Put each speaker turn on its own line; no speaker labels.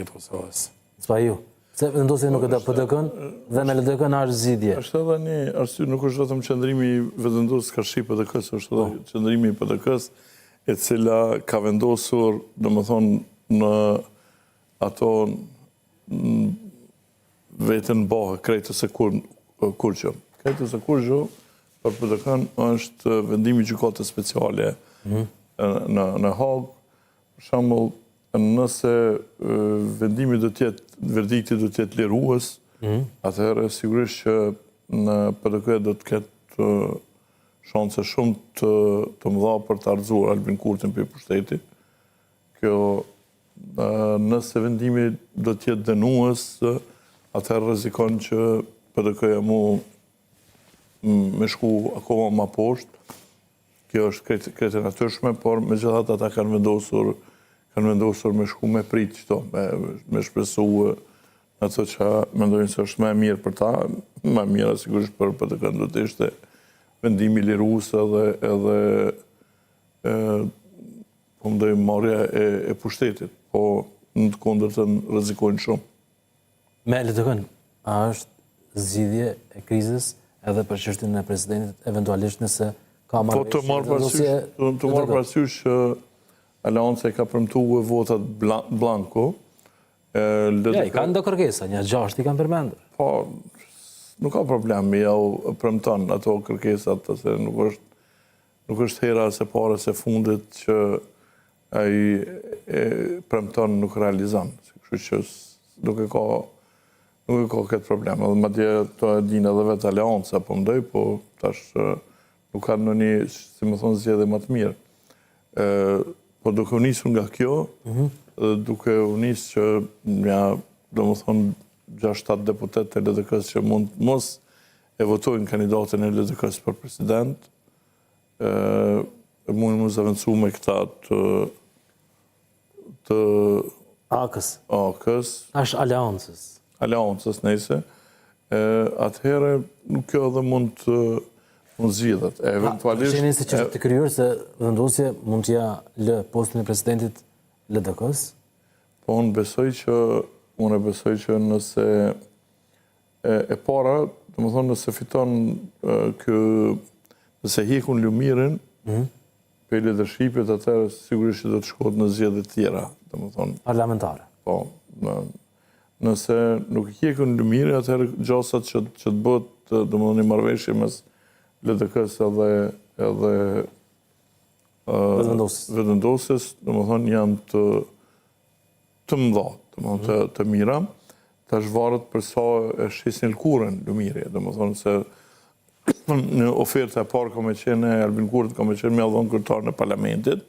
i Kosovës.
S'pa ju. Se vendosi nuk e da PDK-n dhe me LDK-n është zgjidhje.
Është edhe një arsye, nuk është vetëm qëndrimi i vendosur ka shi PDK-s, është edhe qëndrimi i PDK-s, e cila ka vendosur, domethënë, në ato vetën bëhe krejtës e Kurqë. Krejtës e Kurqë për PDK-n është vendimi gjykatës speciale në Hagë. Për shembull, nëse vendimi verdikti do të jetë lirues, atëherë sigurisht që në PDK do të ketë shanse shumë të mëdha për të ardhur Albin Kurtin për pushtetit. Kjo, nëse vendimi do të jetë dënues, atëherë rrezikon që PDK-ja me shku akoma ma poshtë. Kjo është krejt e natyrshme, por megjithatë ata kanë vendosur me shku me prit qëto, me shpresu në ato që mendojnë se është më e mirë për ta, më e mirë sigurisht për PDK do të ishte vendimi lirues edhe po mendoj marrja e pushtetit, po në të kundërtën rrezikojnë shumë.
Me LDK-n, a është zgjidhje e krizës edhe për çështjen e presidentit, eventualisht nëse ka marrë.
Po të marrë parasysh që Aleanca ka premtuar votat blanko.
Ja, i kanë do kërkesa, një 6 i kanë përmendur.
Po, nuk ka problem, ja u premton ato kërkesat, se nuk është hera se pare se fundit që ai premton nuk realizon. Kështu që nuk e ka këtë problem. Edhe madje to e dinë edhe vetë Aleanca, po mendoj, po tash nuk kanë në një, si më thonë, zgjedhje më të mirë. Po duke u nisur nga kjo, duke u nisë që do më thonë 6-7 deputet e LDK-s që mund mos e votojnë kandidatën e LDK-s për president, mund më zavendësu me këta të
AKS.
Është Aleancës, nejse. Atëherë nuk kjo edhe mund zgjidhet.
Sheni se që të kryur se vendosje mund t'ja lë postin e presidentit LDK-s?
Po unë besoj që nëse e para, të më thonë nëse fiton nëse hikun Lumirin për leadershipit, atëherë sigurisht që do të shkohet në zgjedhje tjera, të më thonë.
Parlamentare.
Po, nëse nuk hikun Lumirin, atëherë gjasat që të bëhet, të më thonë, një marrëveshje mes LDK-s edhe vetëvendosjes, do më thonë, janë të mëdha, do më thonë, të mira, tash varet për sa e shesin lkurën Lumiri, do më thonë se në oferta e parë ka me qenë Albin Kurti, ka me qenë me adhon kryetar në parlamentit,